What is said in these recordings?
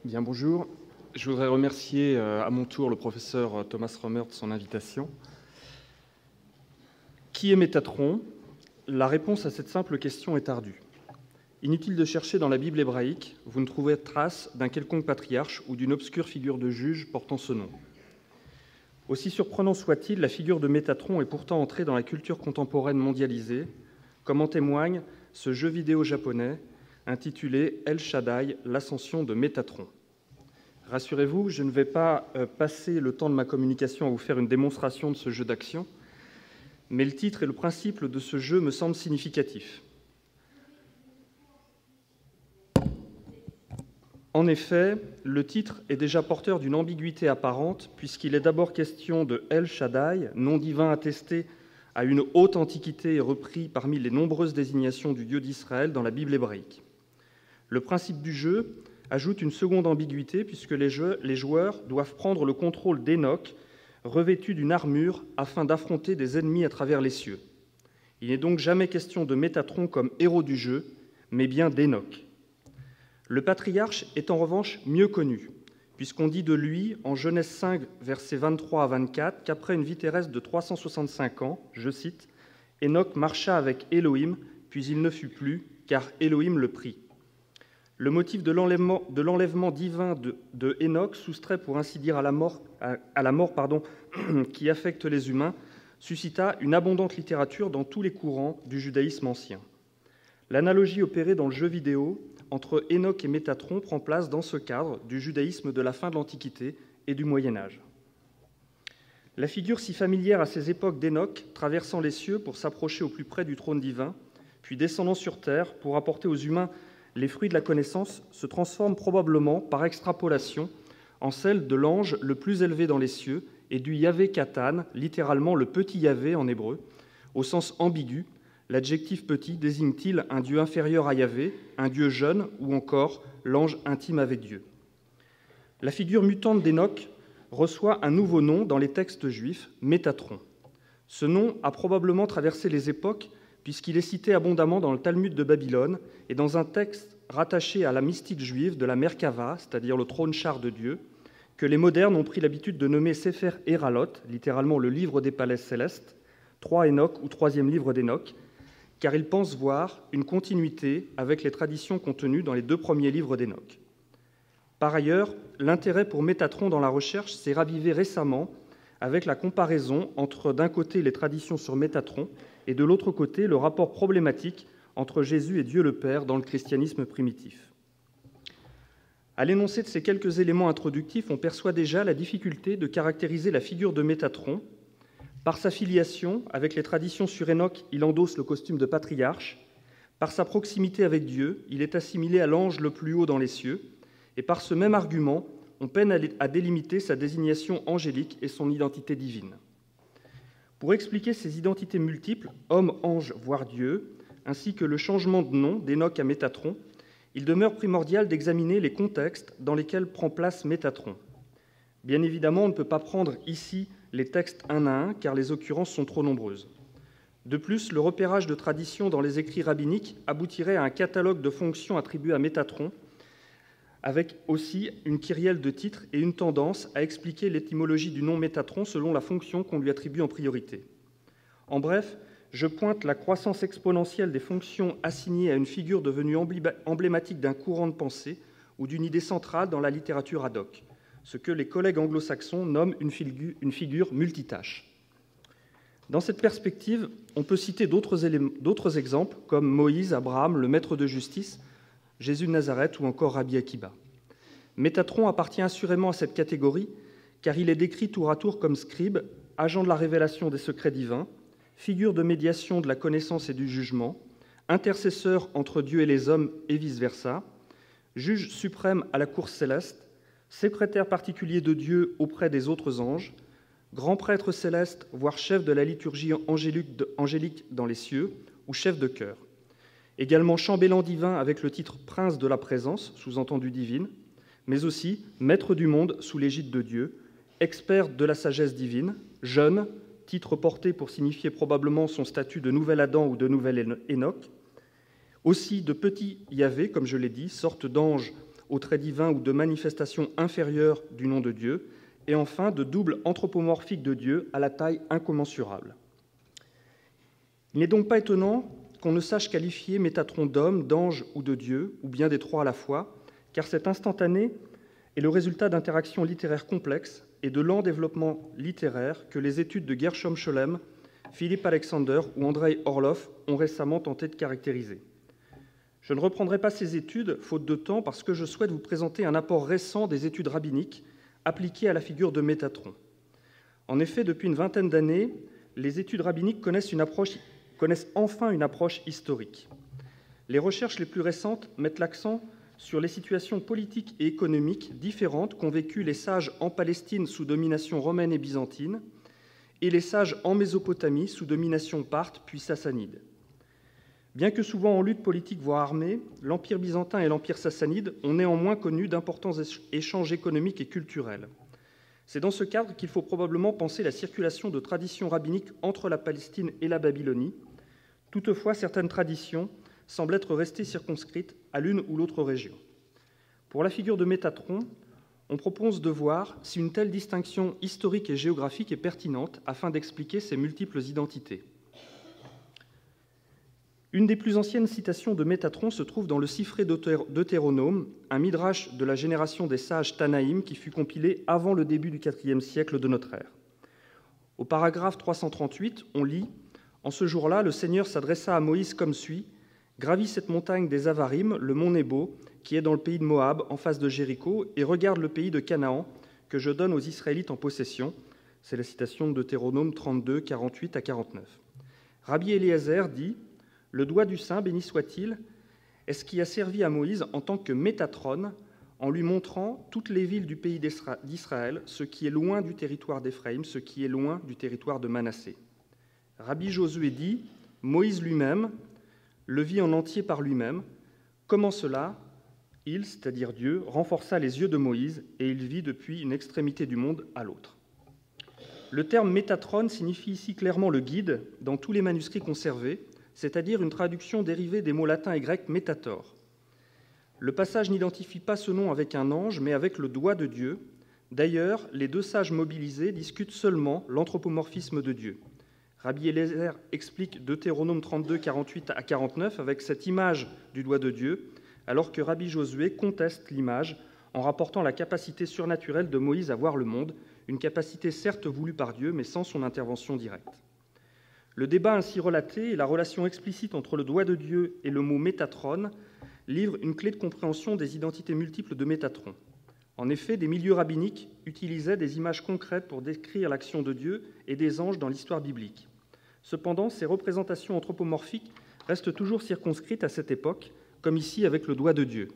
Bien, bonjour. Je voudrais remercier à mon tour le professeur Thomas Romer de son invitation. Qui est Métatron? La réponse à cette simple question est ardue. Inutile de chercher dans la Bible hébraïque, vous ne trouverez trace d'un quelconque patriarche ou d'une obscure figure de juge portant ce nom. Aussi surprenant soit-il, la figure de Métatron est pourtant entrée dans la culture contemporaine mondialisée, comme en témoigne ce jeu vidéo japonais intitulé El Shaddai, l'ascension de Métatron. Rassurez-vous, je ne vais pas passer le temps de ma communication à vous faire une démonstration de ce jeu d'action, mais le titre et le principe de ce jeu me semblent significatifs. En effet, le titre est déjà porteur d'une ambiguïté apparente, puisqu'il est d'abord question de El Shaddai, nom divin attesté à une haute antiquité et repris parmi les nombreuses désignations du Dieu d'Israël dans la Bible hébraïque. Le principe du jeu ajoute une seconde ambiguïté, puisque les joueurs doivent prendre le contrôle d'Enoch, revêtu d'une armure, afin d'affronter des ennemis à travers les cieux. Il n'est donc jamais question de Métatron comme héros du jeu, mais bien d'Enoch. Le patriarche est en revanche mieux connu, puisqu'on dit de lui, en Genèse 5, versets 23 à 24, qu'après une vie terrestre de 365 ans, je cite, « Enoch marcha avec Elohim, puis il ne fut plus, car Elohim le prit. » Le motif de l'enlèvement divin de Enoch, soustrait pour ainsi dire à la mort qui affecte les humains, suscita une abondante littérature dans tous les courants du judaïsme ancien. L'analogie opérée dans le jeu vidéo entre Enoch et Métatron prend place dans ce cadre du judaïsme de la fin de l'Antiquité et du Moyen Âge. La figure si familière à ces époques d'Enoch, traversant les cieux pour s'approcher au plus près du trône divin, puis descendant sur terre pour apporter aux humains les fruits de la connaissance, se transforme probablement, par extrapolation, en celle de l'ange le plus élevé dans les cieux et du Yahvé Katan, littéralement le petit Yahvé en hébreu, au sens ambigu. L'adjectif petit désigne-t-il un Dieu inférieur à Yahvé, un Dieu jeune ou encore l'ange intime avec Dieu? La figure mutante d'Enoch reçoit un nouveau nom dans les textes juifs, Métatron. Ce nom a probablement traversé les époques puisqu'il est cité abondamment dans le Talmud de Babylone et dans un texte rattaché à la mystique juive de la Merkava, c'est-à-dire le trône-char de Dieu, que les modernes ont pris l'habitude de nommer Sefer Eralot, littéralement le livre des palais célestes, 3 Enoch ou troisième livre d'Enoch, car ils pensent voir une continuité avec les traditions contenues dans les 2 premiers livres d'Enoch. Par ailleurs, l'intérêt pour Métatron dans la recherche s'est ravivé récemment avec la comparaison entre, d'un côté, les traditions sur Métatron et, de l'autre côté, le rapport problématique entre Jésus et Dieu le Père dans le christianisme primitif. À l'énoncé de ces quelques éléments introductifs, on perçoit déjà la difficulté de caractériser la figure de Métatron. Par sa filiation avec les traditions sur Enoch, il endosse le costume de patriarche. Par sa proximité avec Dieu, il est assimilé à l'ange le plus haut dans les cieux. Et par ce même argument, on peine à délimiter sa désignation angélique et son identité divine. Pour expliquer ces identités multiples, homme, ange, voire Dieu, ainsi que le changement de nom d'Enoch à Métatron, il demeure primordial d'examiner les contextes dans lesquels prend place Métatron. Bien évidemment, on ne peut pas prendre ici les textes un à un, car les occurrences sont trop nombreuses. De plus, le repérage de traditions dans les écrits rabbiniques aboutirait à un catalogue de fonctions attribuées à Métatron, avec aussi une kyrielle de titres et une tendance à expliquer l'étymologie du nom Métatron selon la fonction qu'on lui attribue en priorité. En bref, je pointe la croissance exponentielle des fonctions assignées à une figure devenue emblématique d'un courant de pensée ou d'une idée centrale dans la littérature ad hoc, ce que les collègues anglo-saxons nomment une figure multitâche. Dans cette perspective, on peut citer d'autres exemples, comme Moïse, Abraham, le maître de justice, Jésus de Nazareth ou encore Rabbi Akiba. Métatron appartient assurément à cette catégorie, car il est décrit tour à tour comme scribe, agent de la révélation des secrets divins, figure de médiation de la connaissance et du jugement, intercesseur entre Dieu et les hommes et vice-versa, juge suprême à la cour céleste, secrétaire particulier de Dieu auprès des autres anges, grand prêtre céleste, voire chef de la liturgie angélique dans les cieux, ou chef de chœur. Également chambellan divin avec le titre prince de la présence, sous-entendu divine, mais aussi maître du monde sous l'égide de Dieu, expert de la sagesse divine, jeune, titre porté pour signifier probablement son statut de nouvel Adam ou de nouvel Enoch, aussi de petit Yahvé, comme je l'ai dit, sorte d'ange au trait divin ou de manifestation inférieure du nom de Dieu, et enfin de double anthropomorphique de Dieu à la taille incommensurable. Il n'est donc pas étonnant qu'on ne sache qualifier Métatron d'homme, d'ange ou de Dieu, ou bien des trois à la fois, car cet instantané est le résultat d'interactions littéraires complexes et de lents développements littéraires que les études de Gershom Scholem, Philippe Alexander ou Andrei Orlov ont récemment tenté de caractériser. Je ne reprendrai pas ces études, faute de temps, parce que je souhaite vous présenter un apport récent des études rabbiniques appliquées à la figure de Métatron. En effet, depuis une vingtaine d'années, les études rabbiniques connaissent enfin une approche historique. Les recherches les plus récentes mettent l'accent sur les situations politiques et économiques différentes qu'ont vécues les sages en Palestine sous domination romaine et byzantine et les sages en Mésopotamie sous domination parthe puis sassanide. Bien que souvent en lutte politique voire armée, l'Empire byzantin et l'Empire sassanide ont néanmoins connu d'importants échanges économiques et culturels. C'est dans ce cadre qu'il faut probablement penser la circulation de traditions rabbiniques entre la Palestine et la Babylonie. Toutefois, certaines traditions semblent être restées circonscrites à l'une ou l'autre région. Pour la figure de Métatron, on propose de voir si une telle distinction historique et géographique est pertinente afin d'expliquer ces multiples identités. Une des plus anciennes citations de Métatron se trouve dans le Sifré d'Eutéronome, un midrash de la génération des sages Tanaïm qui fut compilé avant le début du IVe siècle de notre ère. Au paragraphe 338, on lit « En ce jour-là, le Seigneur s'adressa à Moïse comme suit : Gravis cette montagne des Avarim, le mont Nebo, qui est dans le pays de Moab, en face de Jéricho, et regarde le pays de Canaan, que je donne aux Israélites en possession. » C'est la citation de Deutéronome 32, 48 à 49. Rabbi Eliezer dit « Le doigt du Saint, béni soit-il, est ce qui a servi à Moïse en tant que Métatron, en lui montrant toutes les villes du pays d'Israël, ce qui est loin du territoire d'Éphraïm, ce qui est loin du territoire de Manassé. Rabbi Josué dit, Moïse lui-même, le vit en entier par lui-même. Comment cela ? Il, c'est-à-dire Dieu, renforça les yeux de Moïse, et il vit depuis une extrémité du monde à l'autre. » Le terme Métatron signifie ici clairement le guide dans tous les manuscrits conservés, c'est-à-dire une traduction dérivée des mots latins et grecs métator. Le passage n'identifie pas ce nom avec un ange, mais avec le doigt de Dieu. D'ailleurs, les deux sages mobilisés discutent seulement l'anthropomorphisme de Dieu. Rabbi Eliezer explique Deutéronome 32, 48 à 49 avec cette image du doigt de Dieu, alors que Rabbi Josué conteste l'image en rapportant la capacité surnaturelle de Moïse à voir le monde, une capacité certes voulue par Dieu, mais sans son intervention directe. Le débat ainsi relaté et la relation explicite entre le doigt de Dieu et le mot Métatron livrent une clé de compréhension des identités multiples de Métatron. En effet, des milieux rabbiniques utilisaient des images concrètes pour décrire l'action de Dieu et des anges dans l'histoire biblique. Cependant, ces représentations anthropomorphiques restent toujours circonscrites à cette époque, comme ici avec le doigt de Dieu.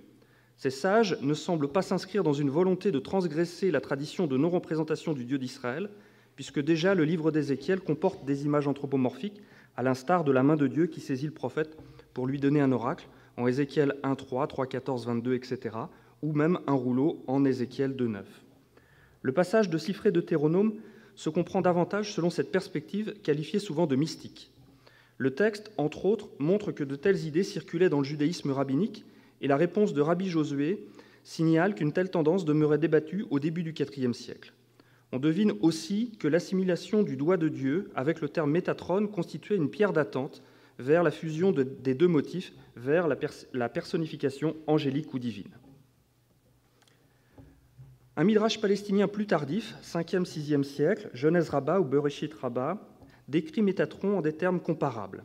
Ces sages ne semblent pas s'inscrire dans une volonté de transgresser la tradition de non-représentation du Dieu d'Israël, puisque déjà le livre d'Ézéchiel comporte des images anthropomorphiques, à l'instar de la main de Dieu qui saisit le prophète pour lui donner un oracle, en Ézéchiel 1.3, 3.14, 22, etc., ou même un rouleau en Ézéchiel 2.9. Le passage de Sifré d'Eutéronome se comprend davantage selon cette perspective qualifiée souvent de mystique. Le texte, entre autres, montre que de telles idées circulaient dans le judaïsme rabbinique, et la réponse de Rabbi Josué signale qu'une telle tendance demeurait débattue au début du IVe siècle. On devine aussi que l'assimilation du doigt de Dieu avec le terme Métatron constituait une pierre d'attente vers la fusion des deux motifs, vers la personnification angélique ou divine. Un midrash palestinien plus tardif, 5e, 6e siècle, Genèse Rabbah ou Bereshit Rabbah, décrit Métatron en des termes comparables.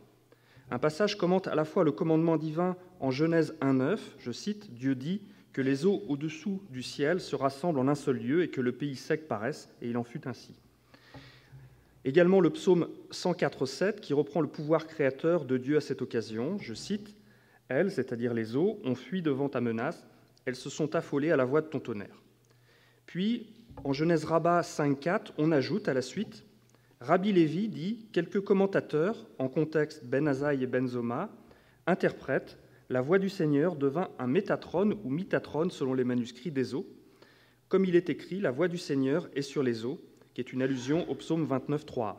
Un passage commente à la fois le commandement divin en Genèse 1.9, je cite, « Dieu dit que les eaux au-dessous du ciel se rassemblent en un seul lieu et que le pays sec paraisse, et il en fut ainsi. » Également le psaume 104.7 qui reprend le pouvoir créateur de Dieu à cette occasion, je cite, « Elles, c'est-à-dire les eaux, ont fui devant ta menace, elles se sont affolées à la voix de ton tonnerre. » Puis, en Genèse Rabbah 5.4, on ajoute à la suite, Rabbi Lévi dit « Quelques commentateurs, en contexte Ben Azaï et Ben Zoma, interprètent la voix du Seigneur devint un métatron ou mitatron selon les manuscrits des eaux. Comme il est écrit, la voix du Seigneur est sur les eaux, qui est une allusion au psaume 29.3.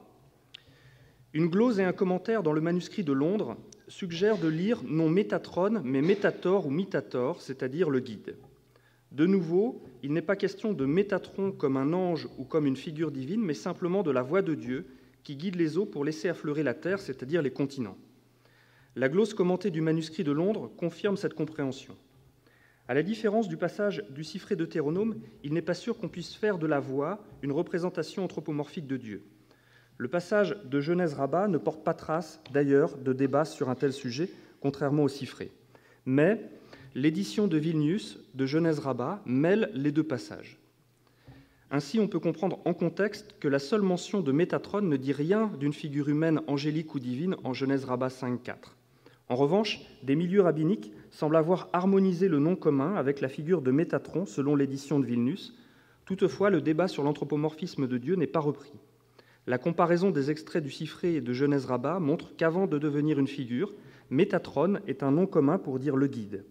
Une glose et un commentaire dans le manuscrit de Londres suggèrent de lire non métatron, mais métator ou mitator, c'est-à-dire le guide. De nouveau, il n'est pas question de Métatron comme un ange ou comme une figure divine, mais simplement de la voix de Dieu qui guide les eaux pour laisser affleurer la terre, c'est-à-dire les continents. La glose commentée du manuscrit de Londres confirme cette compréhension. À la différence du passage du Siffré Deutéronome, il n'est pas sûr qu'on puisse faire de la voix une représentation anthropomorphique de Dieu. Le passage de Genèse-Rabbah ne porte pas trace, d'ailleurs, de débat sur un tel sujet, contrairement au Siffré. Mais l'édition de Vilnius de Genèse-Rabbah mêle les deux passages. Ainsi, on peut comprendre en contexte que la seule mention de Métatron ne dit rien d'une figure humaine, angélique ou divine en Genèse-Rabbah 5.4. En revanche, des milieux rabbiniques semblent avoir harmonisé le nom commun avec la figure de Métatron selon l'édition de Vilnius. Toutefois, le débat sur l'anthropomorphisme de Dieu n'est pas repris. La comparaison des extraits du Siffré et de Genèse-Rabbah montre qu'avant de devenir une figure, Métatron est un nom commun pour dire le guide.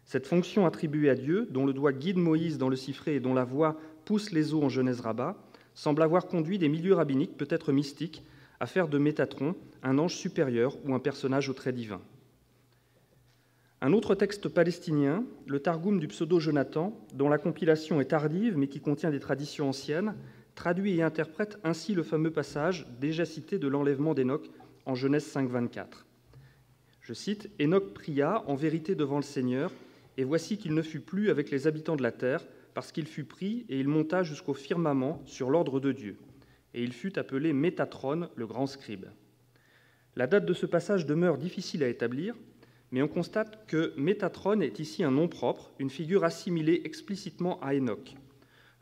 Cette fonction attribuée à Dieu, dont le doigt guide Moïse dans le Siffré et dont la voix pousse les eaux en Genèse-Rabbah, semble avoir conduit des milieux rabbiniques, peut-être mystiques, à faire de Métatron un ange supérieur ou un personnage au trait divin. Un autre texte palestinien, le Targum du pseudo-Jonathan, dont la compilation est tardive mais qui contient des traditions anciennes, traduit et interprète ainsi le fameux passage déjà cité de l'enlèvement d'Hénoch en Genèse 5.24. Je cite, « Hénoch pria en vérité devant le Seigneur, et voici qu'il ne fut plus avec les habitants de la terre, parce qu'il fut pris, et il monta jusqu'au firmament sur l'ordre de Dieu. Et il fut appelé Métatron, le grand scribe. » La date de ce passage demeure difficile à établir, mais on constate que Métatron est ici un nom propre, une figure assimilée explicitement à Hénoch.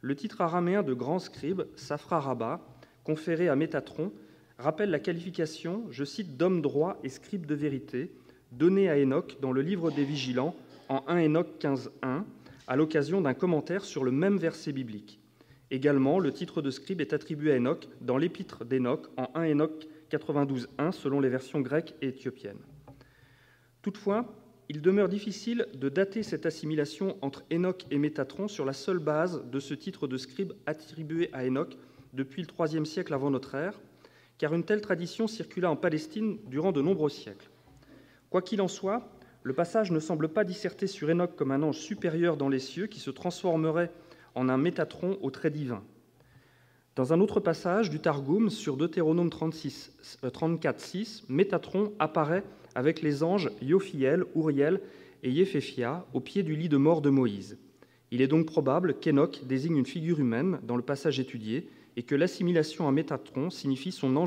Le titre araméen de grand scribe, Safra Rabbah, conféré à Métatron, rappelle la qualification, je cite, d'homme droit et scribe de vérité, donnée à Hénoch dans le livre des Vigilants, en 1 Hénoch 15.1, à l'occasion d'un commentaire sur le même verset biblique. Également, le titre de scribe est attribué à Hénoch dans l'épître d'Hénoch, en 1 Hénoch 92.1, selon les versions grecques et éthiopiennes. Toutefois, il demeure difficile de dater cette assimilation entre Hénoch et Métatron sur la seule base de ce titre de scribe attribué à Hénoch depuis le IIIe siècle avant notre ère, car une telle tradition circula en Palestine durant de nombreux siècles. Quoi qu'il en soit, le passage ne semble pas disserter sur Hénoch comme un ange supérieur dans les cieux qui se transformerait en un Métatron au trait divin. Dans un autre passage du Targum sur Deutéronome 34.6, Métatron apparaît avec les anges Yophiel, Uriel et Yéphéphia au pied du lit de mort de Moïse. Il est donc probable qu'Hénoch désigne une figure humaine dans le passage étudié et que l'assimilation à Métatron signifie son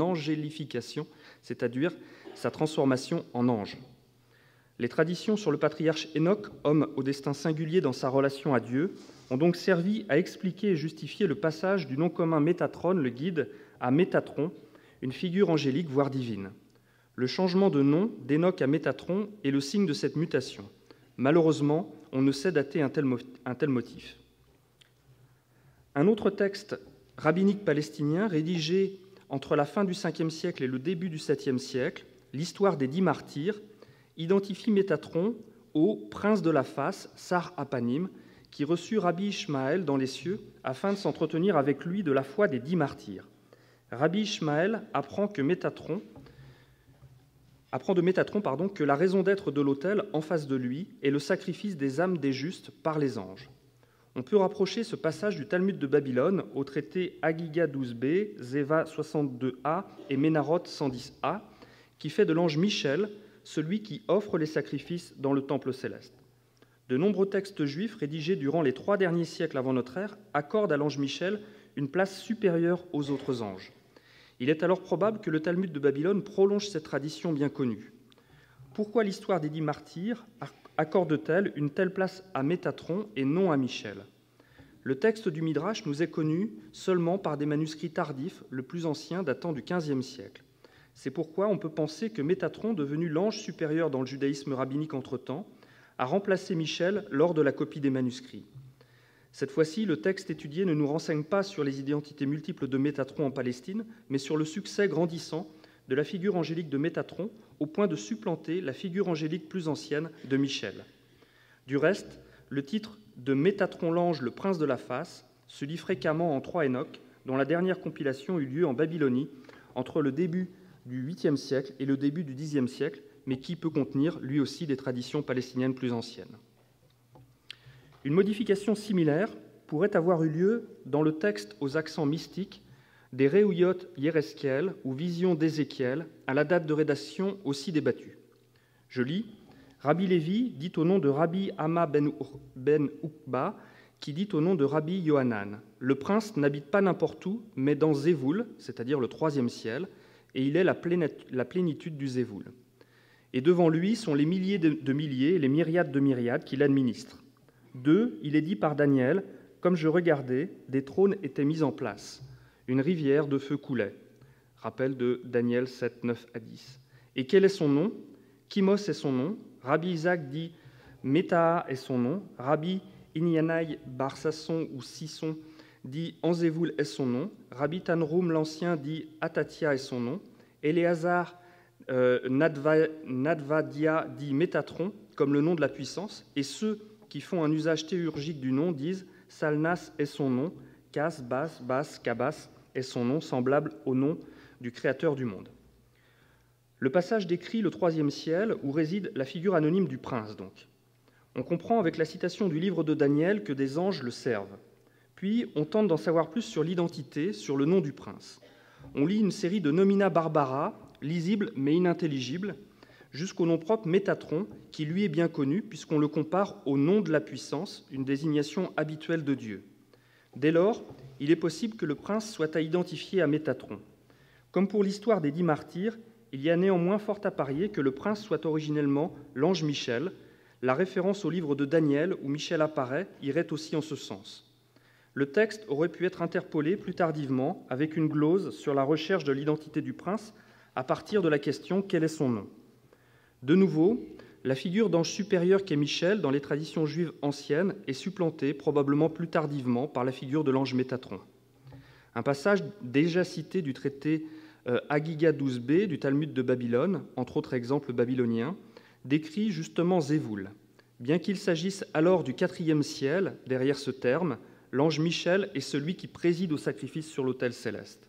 angélification, c'est-à-dire sa transformation en ange. Les traditions sur le patriarche Hénoch, homme au destin singulier dans sa relation à Dieu, ont donc servi à expliquer et justifier le passage du nom commun Métatron, le guide, à Métatron, une figure angélique, voire divine. Le changement de nom d'Hénoch à Métatron est le signe de cette mutation. Malheureusement, on ne sait dater un tel motif. Un autre texte rabbinique palestinien, rédigé entre la fin du Ve siècle et le début du VIIe siècle, l'Histoire des 10 martyrs, identifie Métatron au prince de la face, Sar Apanim, qui reçut Rabbi Ishmaël dans les cieux afin de s'entretenir avec lui de la foi des 10 martyrs. Rabbi Ishmaël apprend de Métatron que la raison d'être de l'autel en face de lui est le sacrifice des âmes des justes par les anges. On peut rapprocher ce passage du Talmud de Babylone au traité Agiga 12b, Zeva 62a et Ménarot 110a, qui fait de l'ange Michel celui qui offre les sacrifices dans le temple céleste. De nombreux textes juifs rédigés durant les 3 derniers siècles avant notre ère accordent à l'ange Michel une place supérieure aux autres anges. Il est alors probable que le Talmud de Babylone prolonge cette tradition bien connue. Pourquoi l'histoire des 10 martyrs accorde-t-elle une telle place à Métatron et non à Michel ? Le texte du Midrash nous est connu seulement par des manuscrits tardifs, le plus ancien datant du XVe siècle. C'est pourquoi on peut penser que Métatron, devenu l'ange supérieur dans le judaïsme rabbinique entre-temps, a remplacé Michel lors de la copie des manuscrits. Cette fois-ci, le texte étudié ne nous renseigne pas sur les identités multiples de Métatron en Palestine, mais sur le succès grandissant de la figure angélique de Métatron, au point de supplanter la figure angélique plus ancienne de Michel. Du reste, le titre de Métatron l'ange, le prince de la face, se lit fréquemment en 3 Hénoch, dont la dernière compilation eut lieu en Babylonie, entre le début du 8e siècle et le début du 10e siècle, mais qui peut contenir, lui aussi, des traditions palestiniennes plus anciennes. Une modification similaire pourrait avoir eu lieu dans le texte aux accents mystiques des Réouillot Yeresquiel ou Visions d'Ézéchiel, à la date de rédaction aussi débattue. Je lis « Rabbi Lévi dit au nom de Rabbi Amma ben Ukba, qui dit au nom de Rabbi Yohanan. Le prince n'habite pas n'importe où, mais dans Zévoul, c'est-à-dire le troisième ciel, et il est la plénitude du Zévoul. Et devant lui sont les milliers de milliers et les myriades de myriades qui l'administrent. D'eux, il est dit par Daniel, comme je regardais, des trônes étaient mis en place. Une rivière de feu coulait. Rappel de Daniel 7, 9 à 10. Et quel est son nom? Kimos est son nom. Rabbi Isaac dit Métaa est son nom. Rabbi Inyanai bar Sasson ou Sisson dit Anzévoul est son nom. Rabbi Tanroum l'Ancien dit Atatia est son nom. Éléazar Nadvadia dit Métatron, comme le nom de la puissance. Et ceux qui font un usage théurgique du nom disent Salnas est son nom. Kas, Bas, Bas, Kabas est son nom, semblable au nom du Créateur du monde. Le passage décrit le troisième ciel, où réside la figure anonyme du prince, donc. On comprend avec la citation du livre de Daniel que des anges le servent. Puis, on tente d'en savoir plus sur l'identité, sur le nom du prince. On lit une série de nomina barbara, lisibles mais inintelligibles, jusqu'au nom propre Métatron, qui lui est bien connu, puisqu'on le compare au nom de la puissance, une désignation habituelle de Dieu. Dès lors, il est possible que le prince soit à identifier à Métatron. Comme pour l'histoire des 10 martyrs, il y a néanmoins fort à parier que le prince soit originellement l'ange Michel. La référence au livre de Daniel, où Michel apparaît, irait aussi en ce sens. Le texte aurait pu être interpolé plus tardivement avec une glose sur la recherche de l'identité du prince à partir de la question « Quel est son nom ?» De nouveau, la figure d'ange supérieur qu'est Michel dans les traditions juives anciennes est supplantée, probablement plus tardivement, par la figure de l'ange Métatron. Un passage déjà cité du traité Agiga 12b du Talmud de Babylone, entre autres exemples babyloniens, décrit justement Zévoul. Bien qu'il s'agisse alors du quatrième ciel, derrière ce terme, l'ange Michel est celui qui préside au sacrifice sur l'autel céleste.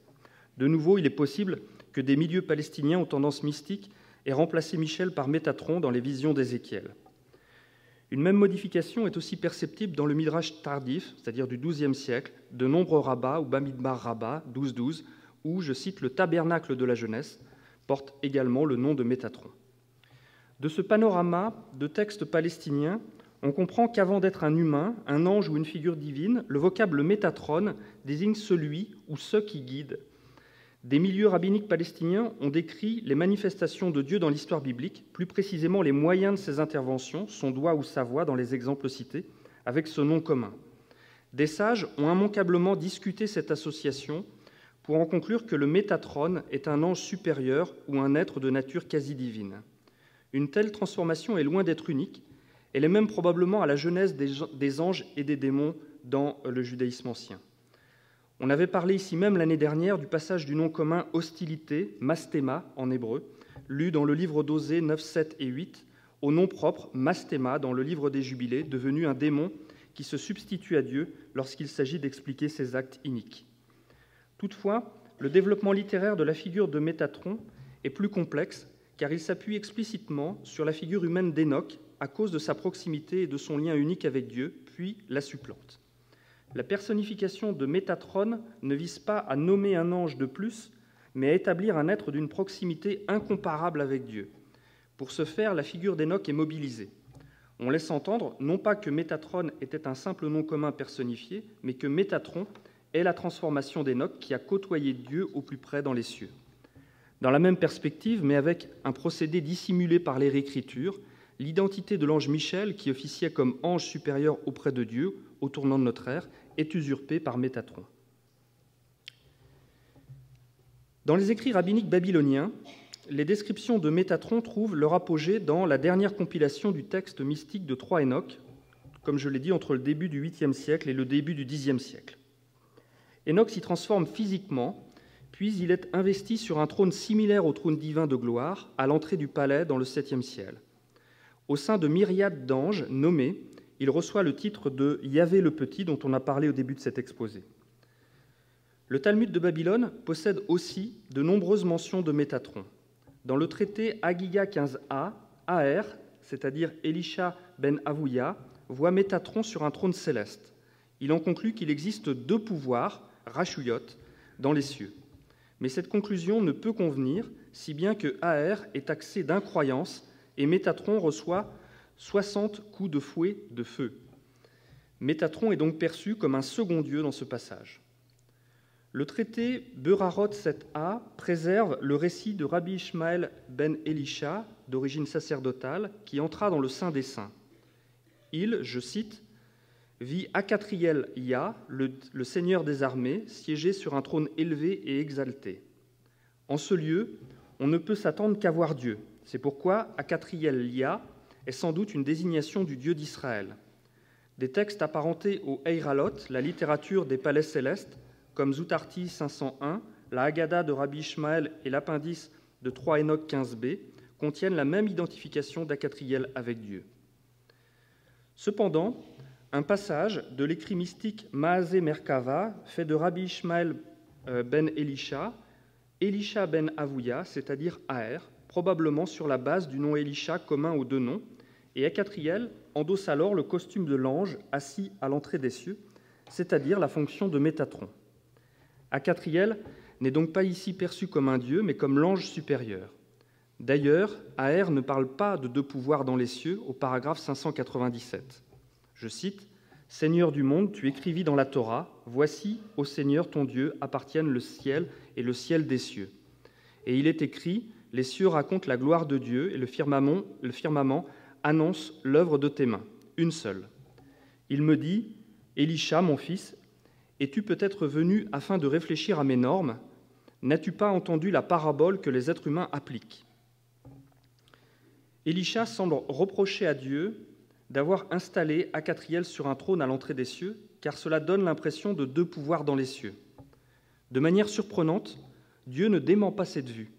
De nouveau, il est possible que des milieux palestiniens aux tendances mystiques aient remplacé Michel par Métatron dans les visions d'Ézéchiel. Une même modification est aussi perceptible dans le Midrash tardif, c'est-à-dire du XIIe siècle, de Nombre Rabbah ou Bamidbar Rabbah 12-12, où, je cite, le tabernacle de la jeunesse porte également le nom de Métatron. De ce panorama de textes palestiniens, on comprend qu'avant d'être un humain, un ange ou une figure divine, le vocable Métatron désigne celui ou ceux qui guident. Des milieux rabbiniques palestiniens ont décrit les manifestations de Dieu dans l'histoire biblique, plus précisément les moyens de ses interventions, son doigt ou sa voix dans les exemples cités, avec ce nom commun. Des sages ont immanquablement discuté cette association pour en conclure que le Métatron est un ange supérieur ou un être de nature quasi divine. Une telle transformation est loin d'être unique, elle est même probablement à la genèse des anges et des démons dans le judaïsme ancien. On avait parlé ici même l'année dernière du passage du nom commun hostilité, mastéma en hébreu, lu dans le livre d'Osée 9, 7 et 8, au nom propre mastéma dans le livre des Jubilés, devenu un démon qui se substitue à Dieu lorsqu'il s'agit d'expliquer ses actes iniques. Toutefois, le développement littéraire de la figure de Métatron est plus complexe car il s'appuie explicitement sur la figure humaine d'Enoch à cause de sa proximité et de son lien unique avec Dieu, puis la supplante. La personnification de Métatron ne vise pas à nommer un ange de plus, mais à établir un être d'une proximité incomparable avec Dieu. Pour ce faire, la figure d'Enoch est mobilisée. On laisse entendre, non pas que Métatron était un simple nom commun personnifié, mais que Métatron est la transformation d'Enoch qui a côtoyé Dieu au plus près dans les cieux. Dans la même perspective, mais avec un procédé dissimulé par les réécritures, l'identité de l'ange Michel, qui officiait comme ange supérieur auprès de Dieu au tournant de notre ère, est usurpée par Métatron. Dans les écrits rabbiniques babyloniens, les descriptions de Métatron trouvent leur apogée dans la dernière compilation du texte mystique de 3 Enoch, comme je l'ai dit, entre le début du 8e siècle et le début du 10e siècle. Enoch s'y transforme physiquement, puis il est investi sur un trône similaire au trône divin de gloire, à l'entrée du palais dans le 7e ciel. Au sein de myriades d'anges nommés, il reçoit le titre de Yahvé le Petit, dont on a parlé au début de cet exposé. Le Talmud de Babylone possède aussi de nombreuses mentions de Métatron. Dans le traité Agiga 15a, Aher, c'est-à-dire Elisha ben Avouya, voit Métatron sur un trône céleste. Il en conclut qu'il existe deux pouvoirs, Rachuyot, dans les cieux. Mais cette conclusion ne peut convenir, si bien que Aër est taxé d'incroyance et Métatron reçoit 60 coups de fouet de feu. Métatron est donc perçu comme un second dieu dans ce passage. Le traité Berarot 7a préserve le récit de Rabbi Ishmael ben Elisha, d'origine sacerdotale, qui entra dans le Saint des Saints. Il, je cite, « vit Akatriel Ya, le seigneur des armées, siéger sur un trône élevé et exalté. En ce lieu, on ne peut s'attendre qu'à voir Dieu. C'est pourquoi Akatriel Ya est sans doute une désignation du Dieu d'Israël. Des textes apparentés au Eiralot, la littérature des palais célestes, comme Zoutarti 501, la Haggadah de Rabbi Ishmael et l'appendice de 3 Enoch 15b, contiennent la même identification d'Akatriel avec Dieu. Cependant, un passage de l'écrit mystique Maaseh Merkava fait de Rabbi Ishmael ben Elisha, Elisha ben Avouya, c'est-à-dire Aër, probablement sur la base du nom Elisha commun aux deux noms, et Akatriel endosse alors le costume de l'ange assis à l'entrée des cieux, c'est-à-dire la fonction de Métatron. Akatriel n'est donc pas ici perçu comme un dieu, mais comme l'ange supérieur. D'ailleurs, Aër ne parle pas de deux pouvoirs dans les cieux au paragraphe 597. Je cite, « Seigneur du monde, tu écrivis dans la Torah, « Voici, ô Seigneur ton Dieu, appartiennent le ciel et le ciel des cieux. » Et il est écrit, « Les cieux racontent la gloire de Dieu et le firmament annonce l'œuvre de tes mains, une seule. » Il me dit, « Elisha, mon fils, es-tu peut-être venu afin de réfléchir à mes normes? N'as-tu pas entendu la parabole que les êtres humains appliquent ?» Elisha semble reprocher à Dieu d'avoir installé Akatriel sur un trône à l'entrée des cieux, car cela donne l'impression de deux pouvoirs dans les cieux. De manière surprenante, Dieu ne dément pas cette vue.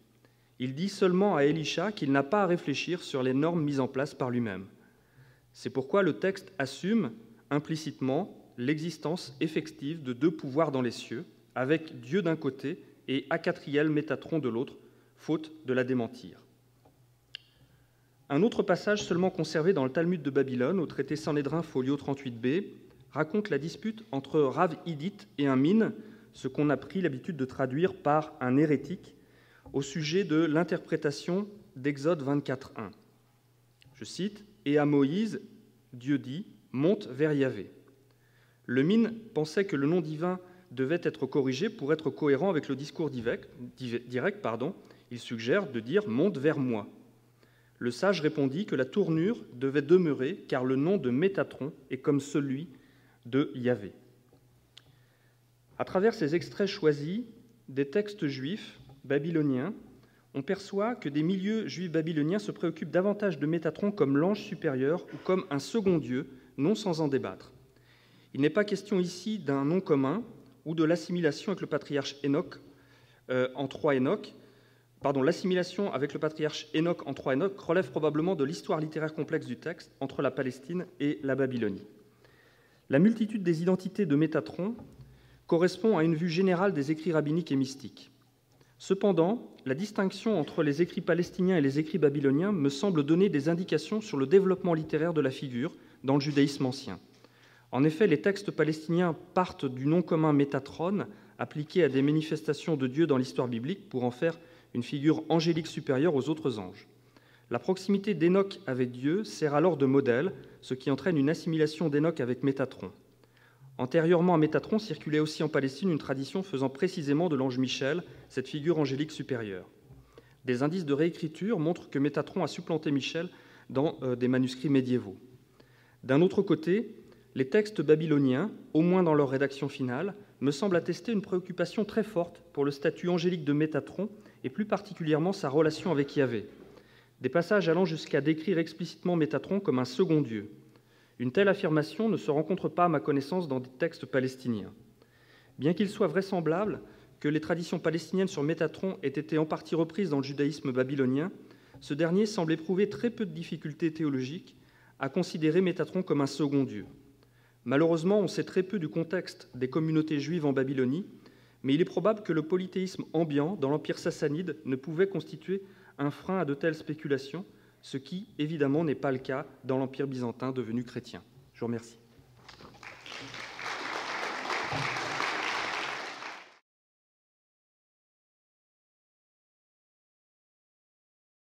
Il dit seulement à Elisha qu'il n'a pas à réfléchir sur les normes mises en place par lui-même. C'est pourquoi le texte assume implicitement l'existence effective de deux pouvoirs dans les cieux, avec Dieu d'un côté et Akatriel Métatron de l'autre, faute de la démentir. Un autre passage seulement conservé dans le Talmud de Babylone, au traité Sanhédrin folio 38b, raconte la dispute entre Rav Hidit et un mine, ce qu'on a pris l'habitude de traduire par un hérétique, au sujet de l'interprétation d'Exode 24.1. Je cite, « Et à Moïse, Dieu dit, monte vers Yahvé. » Le mine pensait que le nom divin devait être corrigé pour être cohérent avec le discours direct. Il suggère de dire « monte vers moi ». Le sage répondit que la tournure devait demeurer car le nom de Métatron est comme celui de Yahvé. À travers ces extraits choisis des textes juifs babyloniens, on perçoit que des milieux juifs babyloniens se préoccupent davantage de Métatron comme l'ange supérieur ou comme un second dieu, non sans en débattre. Il n'est pas question ici d'un nom commun ou de l'assimilation avec le patriarche Enoch en 3 Enoch. L'assimilation avec le patriarche Enoch en 3 Enoch relève probablement de l'histoire littéraire complexe du texte entre la Palestine et la Babylonie. La multitude des identités de Métatron correspond à une vue générale des écrits rabbiniques et mystiques. Cependant, la distinction entre les écrits palestiniens et les écrits babyloniens me semble donner des indications sur le développement littéraire de la figure dans le judaïsme ancien. En effet, les textes palestiniens partent du nom commun Métatron, appliqué à des manifestations de Dieu dans l'histoire biblique pour en faire une figure angélique supérieure aux autres anges. La proximité d'Enoch avec Dieu sert alors de modèle, ce qui entraîne une assimilation d'Enoch avec Métatron. Antérieurement à Métatron circulait aussi en Palestine une tradition faisant précisément de l'ange Michel cette figure angélique supérieure. Des indices de réécriture montrent que Métatron a supplanté Michel dans des manuscrits médiévaux. D'un autre côté, les textes babyloniens, au moins dans leur rédaction finale, me semblent attester une préoccupation très forte pour le statut angélique de Métatron et plus particulièrement sa relation avec Yahvé. Des passages allant jusqu'à décrire explicitement Métatron comme un second Dieu. Une telle affirmation ne se rencontre pas, à ma connaissance, dans des textes palestiniens. Bien qu'il soit vraisemblable que les traditions palestiniennes sur Métatron aient été en partie reprises dans le judaïsme babylonien, ce dernier semble éprouver très peu de difficultés théologiques à considérer Métatron comme un second Dieu. Malheureusement, on sait très peu du contexte des communautés juives en Babylonie, mais il est probable que le polythéisme ambiant dans l'Empire sassanide ne pouvait constituer un frein à de telles spéculations, ce qui, évidemment, n'est pas le cas dans l'Empire byzantin devenu chrétien. Je vous remercie.